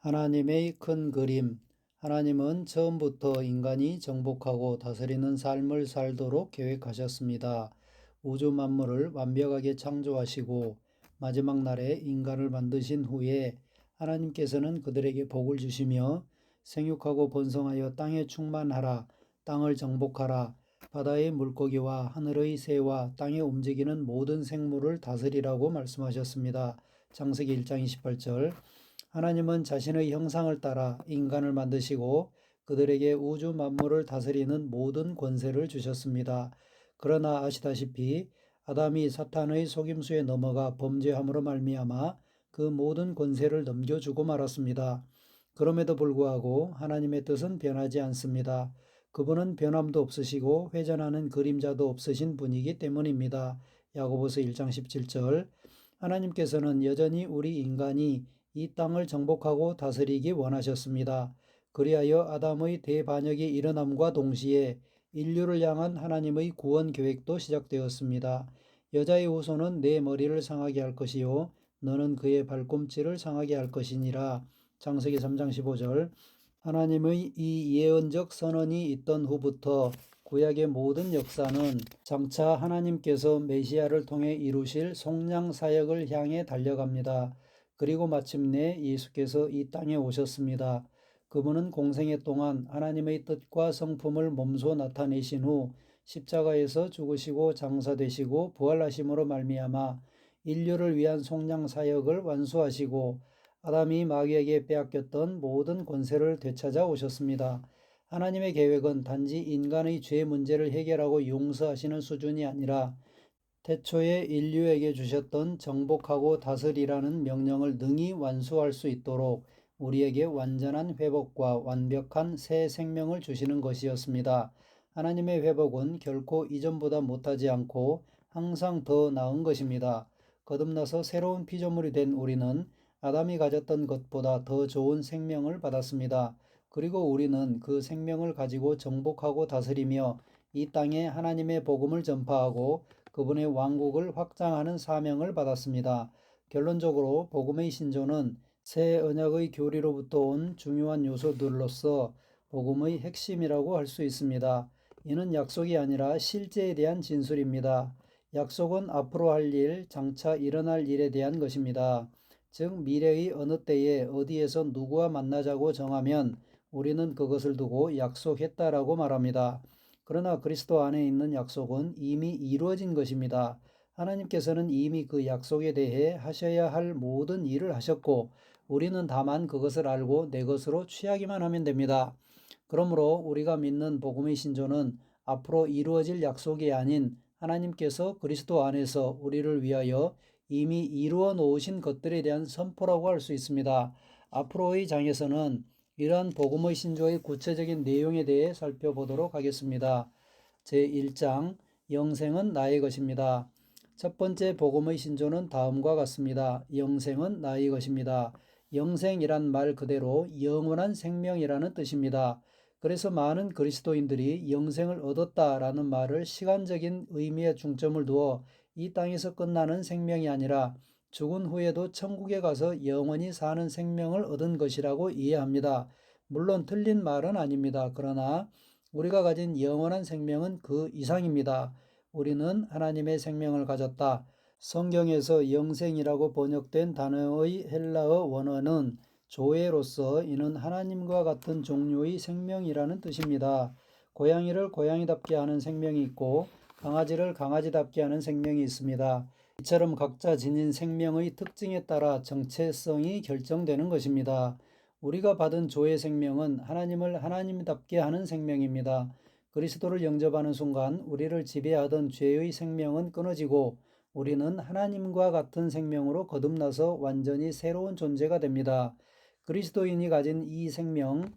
하나님의 큰 그림. 하나님은 처음부터 인간이 정복하고 다스리는 삶을 살도록 계획하셨습니다. 우주 만물을 완벽하게 창조하시고 마지막 날에 인간을 만드신 후에 하나님께서는 그들에게 복을 주시며 생육하고 번성하여 땅에 충만하라, 땅을 정복하라, 바다의 물고기와 하늘의 새와 땅에 움직이는 모든 생물을 다스리라고 말씀하셨습니다. 창세기 1장 28절. 하나님은 자신의 형상을 따라 인간을 만드시고 그들에게 우주 만물을 다스리는 모든 권세를 주셨습니다. 그러나 아시다시피 아담이 사탄의 속임수에 넘어가 범죄함으로 말미암아 그 모든 권세를 넘겨주고 말았습니다. 그럼에도 불구하고 하나님의 뜻은 변하지 않습니다. 그분은 변함도 없으시고 회전하는 그림자도 없으신 분이기 때문입니다. 야고보서 1장 17절. 하나님께서는 여전히 우리 인간이 이 땅을 정복하고 다스리기 원하셨습니다. 그리하여 아담의 대반역이 일어남과 동시에 인류를 향한 하나님의 구원 계획도 시작되었습니다. 여자의 후손은 내 머리를 상하게 할 것이요 너는 그의 발꿈치를 상하게 할 것이니라. 창세기 3장 15절. 하나님의 이 예언적 선언이 있던 후부터 구약의 모든 역사는 장차 하나님께서 메시아를 통해 이루실 속량 사역을 향해 달려갑니다. 그리고 마침내 예수께서 이 땅에 오셨습니다. 그분은 공생애 동안 하나님의 뜻과 성품을 몸소 나타내신 후 십자가에서 죽으시고 장사되시고 부활하심으로 말미암아 인류를 위한 속량 사역을 완수하시고 아담이 마귀에게 빼앗겼던 모든 권세를 되찾아 오셨습니다. 하나님의 계획은 단지 인간의 죄 문제를 해결하고 용서하시는 수준이 아니라 태초에 인류에게 주셨던 정복하고 다스리라는 명령을 능히 완수할 수 있도록 우리에게 완전한 회복과 완벽한 새 생명을 주시는 것이었습니다. 하나님의 회복은 결코 이전보다 못하지 않고 항상 더 나은 것입니다. 거듭나서 새로운 피조물이 된 우리는 아담이 가졌던 것보다 더 좋은 생명을 받았습니다. 그리고 우리는 그 생명을 가지고 정복하고 다스리며 이 땅에 하나님의 복음을 전파하고 그분의 왕국을 확장하는 사명을 받았습니다. 결론적으로 복음의 신조는 새 언약의 교리로부터 온 중요한 요소들로서 복음의 핵심이라고 할 수 있습니다. 이는 약속이 아니라 실제에 대한 진술입니다. 약속은 앞으로 할 일, 장차 일어날 일에 대한 것입니다. 즉 미래의 어느 때에 어디에서 누구와 만나자고 정하면 우리는 그것을 두고 약속했다라고 말합니다. 그러나 그리스도 안에 있는 약속은 이미 이루어진 것입니다. 하나님께서는 이미 그 약속에 대해 하셔야 할 모든 일을 하셨고 우리는 다만 그것을 알고 내 것으로 취하기만 하면 됩니다. 그러므로 우리가 믿는 복음의 신조는 앞으로 이루어질 약속이 아닌 하나님께서 그리스도 안에서 우리를 위하여 이미 이루어 놓으신 것들에 대한 선포라고 할 수 있습니다. 앞으로의 장에서는 이러한 복음의 신조의 구체적인 내용에 대해 살펴보도록 하겠습니다. 제1장 영생은 나의 것입니다. 첫 번째 복음의 신조는 다음과 같습니다. 영생은 나의 것입니다. 영생이란 말 그대로 영원한 생명이라는 뜻입니다. 그래서 많은 그리스도인들이 영생을 얻었다라는 말을 시간적인 의미에 중점을 두어 이 땅에서 끝나는 생명이 아니라 죽은 후에도 천국에 가서 영원히 사는 생명을 얻은 것이라고 이해합니다. 물론 틀린 말은 아닙니다. 그러나 우리가 가진 영원한 생명은 그 이상입니다. 우리는 하나님의 생명을 가졌다. 성경에서 영생이라고 번역된 단어의 헬라어 원어는 조에로서 이는 하나님과 같은 종류의 생명이라는 뜻입니다. 고양이를 고양이답게 하는 생명이 있고 강아지를 강아지답게 하는 생명이 있습니다. 이처럼 각자 지닌 생명의 특징에 따라 정체성이 결정되는 것입니다. 우리가 받은 조의 생명은 하나님을 하나님답게 하는 생명입니다. 그리스도를 영접하는 순간 우리를 지배하던 죄의 생명은 끊어지고 우리는 하나님과 같은 생명으로 거듭나서 완전히 새로운 존재가 됩니다. 그리스도인이 가진 이 생명,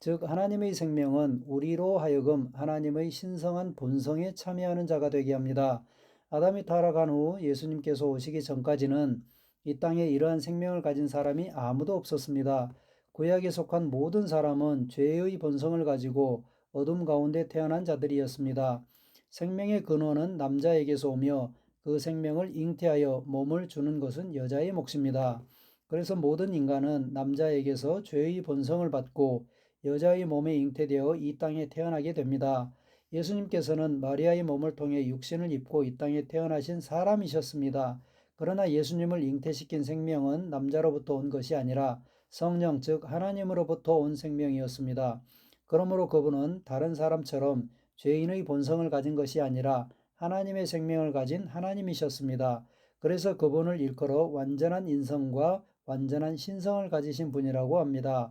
즉 하나님의 생명은 우리로 하여금 하나님의 신성한 본성에 참여하는 자가 되게 합니다. 아담이 타락한 후 예수님께서 오시기 전까지는 이 땅에 이러한 생명을 가진 사람이 아무도 없었습니다. 구약에 속한 모든 사람은 죄의 본성을 가지고 어둠 가운데 태어난 자들이었습니다. 생명의 근원은 남자에게서 오며 그 생명을 잉태하여 몸을 주는 것은 여자의 몫입니다. 그래서 모든 인간은 남자에게서 죄의 본성을 받고 여자의 몸에 잉태되어 이 땅에 태어나게 됩니다. 예수님께서는 마리아의 몸을 통해 육신을 입고 이 땅에 태어나신 사람이셨습니다. 그러나 예수님을 잉태시킨 생명은 남자로부터 온 것이 아니라 성령, 즉 하나님으로부터 온 생명이었습니다. 그러므로 그분은 다른 사람처럼 죄인의 본성을 가진 것이 아니라 하나님의 생명을 가진 하나님이셨습니다. 그래서 그분을 일컬어 완전한 인성과 완전한 신성을 가지신 분이라고 합니다.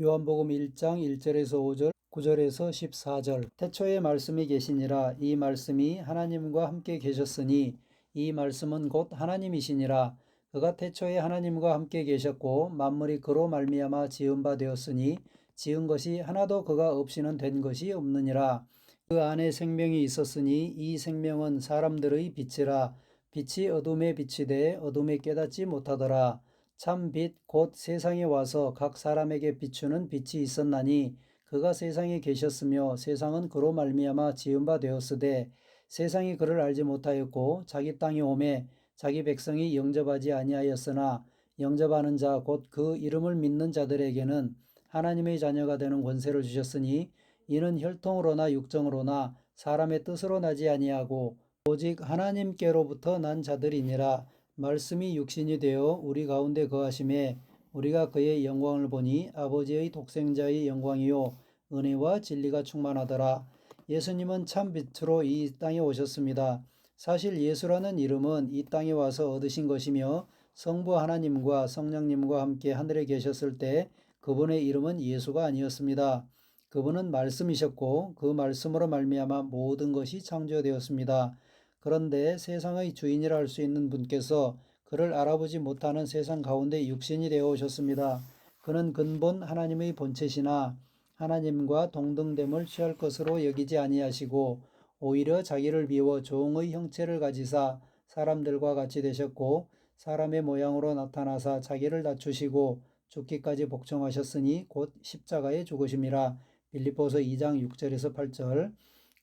요한복음 1장 1절에서 5절, 9절에서 14절. 태초에 말씀이 계시니라. 이 말씀이 하나님과 함께 계셨으니 이 말씀은 곧 하나님이시니라. 그가 태초에 하나님과 함께 계셨고 만물이 그로 말미암아 지은 바 되었으니 지은 것이 하나도 그가 없이는 된 것이 없느니라. 그 안에 생명이 있었으니 이 생명은 사람들의 빛이라. 빛이 어둠에 비치되 어둠에 깨닫지 못하더라. 참 빛 곧 세상에 와서 각 사람에게 비추는 빛이 있었나니 그가 세상에 계셨으며 세상은 그로 말미암아 지은 바 되었으되 세상이 그를 알지 못하였고 자기 땅에 오매 자기 백성이 영접하지 아니하였으나 영접하는 자 곧 그 이름을 믿는 자들에게는 하나님의 자녀가 되는 권세를 주셨으니 이는 혈통으로나 육정으로나 사람의 뜻으로 나지 아니하고 오직 하나님께로부터 난 자들이니라. 말씀이 육신이 되어 우리 가운데 거하심에 우리가 그의 영광을 보니 아버지의 독생자의 영광이요 은혜와 진리가 충만하더라. 예수님은 참 빛으로 이 땅에 오셨습니다. 사실 예수라는 이름은 이 땅에 와서 얻으신 것이며 성부 하나님과 성령님과 함께 하늘에 계셨을 때 그분의 이름은 예수가 아니었습니다. 그분은 말씀이셨고 그 말씀으로 말미암아 모든 것이 창조되었습니다. 그런데 세상의 주인이라 할 수 있는 분께서 그를 알아보지 못하는 세상 가운데 육신이 되어 오셨습니다. 그는 근본 하나님의 본체시나 하나님과 동등됨을 취할 것으로 여기지 아니하시고 오히려 자기를 비워 종의 형체를 가지사 사람들과 같이 되셨고 사람의 모양으로 나타나사 자기를 낮추시고 죽기까지 복종하셨으니 곧 십자가에 죽으심이라. 빌립보서 2장 6절에서 8절.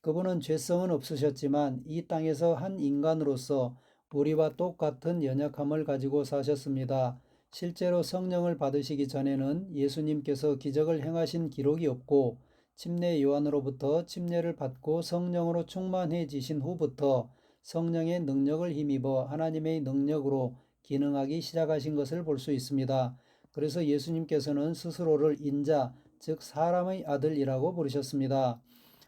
그분은 죄성은 없으셨지만 이 땅에서 한 인간으로서 우리와 똑같은 연약함을 가지고 사셨습니다. 실제로 성령을 받으시기 전에는 예수님께서 기적을 행하신 기록이 없고 침례 요한으로부터 침례를 받고 성령으로 충만해지신 후부터 성령의 능력을 힘입어 하나님의 능력으로 기능하기 시작하신 것을 볼 수 있습니다. 그래서 예수님께서는 스스로를 인자, 즉 사람의 아들이라고 부르셨습니다.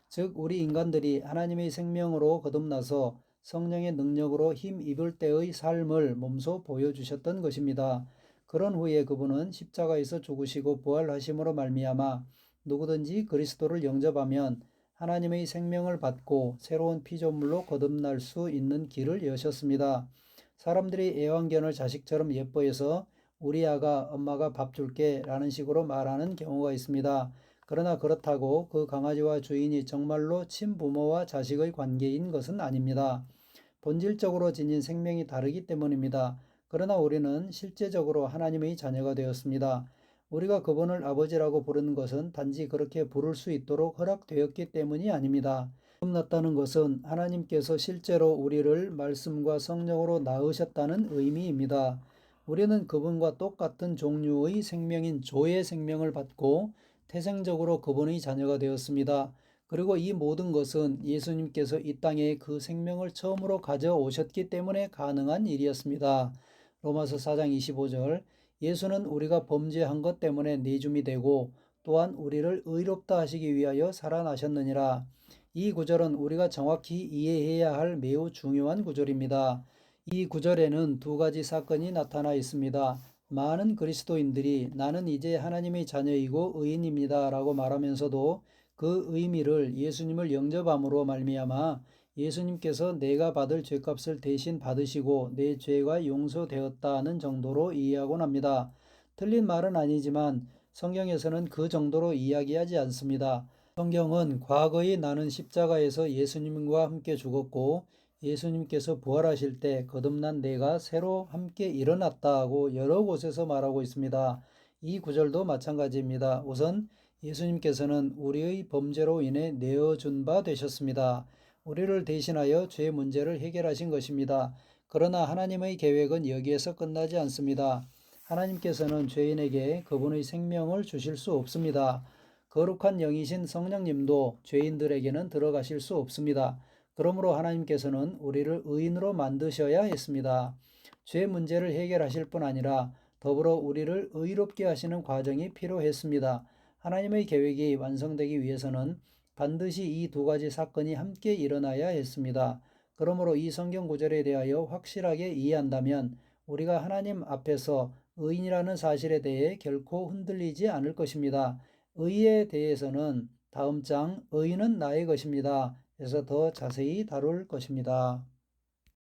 즉 우리 인간들이 하나님의 생명으로 거듭나서 성령의 능력으로 힘입을 때의 삶을 몸소 보여주셨던 것입니다. 그런 후에 그분은 십자가에서 죽으시고 부활하심으로 말미암아 누구든지 그리스도를 영접하면 하나님의 생명을 받고 새로운 피조물로 거듭날 수 있는 길을 여셨습니다. 사람들이 애완견을 자식처럼 예뻐해서 우리 아가 엄마가 밥 줄게 라는 식으로 말하는 경우가 있습니다. 그러나 그렇다고 그 강아지와 주인이 정말로 친부모와 자식의 관계인 것은 아닙니다. 본질적으로 지닌 생명이 다르기 때문입니다. 그러나 우리는 실제적으로 하나님의 자녀가 되었습니다. 우리가 그분을 아버지라고 부르는 것은 단지 그렇게 부를 수 있도록 허락되었기 때문이 아닙니다. 거듭났다는 것은 하나님께서 실제로 우리를 말씀과 성령으로 낳으셨다는 의미입니다. 우리는 그분과 똑같은 종류의 생명인 조의 생명을 받고 태생적으로 그분의 자녀가 되었습니다. 그리고 이 모든 것은 예수님께서 이 땅에 그 생명을 처음으로 가져오셨기 때문에 가능한 일이었습니다. 로마서 4장 25절. 예수는 우리가 범죄한 것 때문에 내줌이 되고 또한 우리를 의롭다 하시기 위하여 살아나셨느니라. 이 구절은 우리가 정확히 이해해야 할 매우 중요한 구절입니다. 이 구절에는 두 가지 사건이 나타나 있습니다. 많은 그리스도인들이 나는 이제 하나님의 자녀이고 의인입니다 라고 말하면서도 그 의미를 예수님을 영접함으로 말미암아 예수님께서 내가 받을 죄값을 대신 받으시고 내 죄가 용서되었다는 정도로 이해하곤 합니다. 틀린 말은 아니지만 성경에서는 그 정도로 이야기하지 않습니다. 성경은 과거의 나는 십자가에서 예수님과 함께 죽었고 예수님께서 부활하실 때 거듭난 내가 새로 함께 일어났다고 여러 곳에서 말하고 있습니다. 이 구절도 마찬가지입니다. 우선 예수님께서는 우리의 범죄로 인해 내어준 바 되셨습니다. 우리를 대신하여 죄 문제를 해결하신 것입니다. 그러나 하나님의 계획은 여기에서 끝나지 않습니다. 하나님께서는 죄인에게 그분의 생명을 주실 수 없습니다. 거룩한 영이신 성령님도 죄인들에게는 들어가실 수 없습니다. 그러므로 하나님께서는 우리를 의인으로 만드셔야 했습니다. 죄 문제를 해결하실 뿐 아니라 더불어 우리를 의롭게 하시는 과정이 필요했습니다. 하나님의 계획이 완성되기 위해서는 반드시 이 두 가지 사건이 함께 일어나야 했습니다. 그러므로 이 성경 구절에 대하여 확실하게 이해한다면 우리가 하나님 앞에서 의인이라는 사실에 대해 결코 흔들리지 않을 것입니다. 의에 대해서는 다음 장 의인은 나의 것입니다. 에서 더 자세히 다룰 것입니다.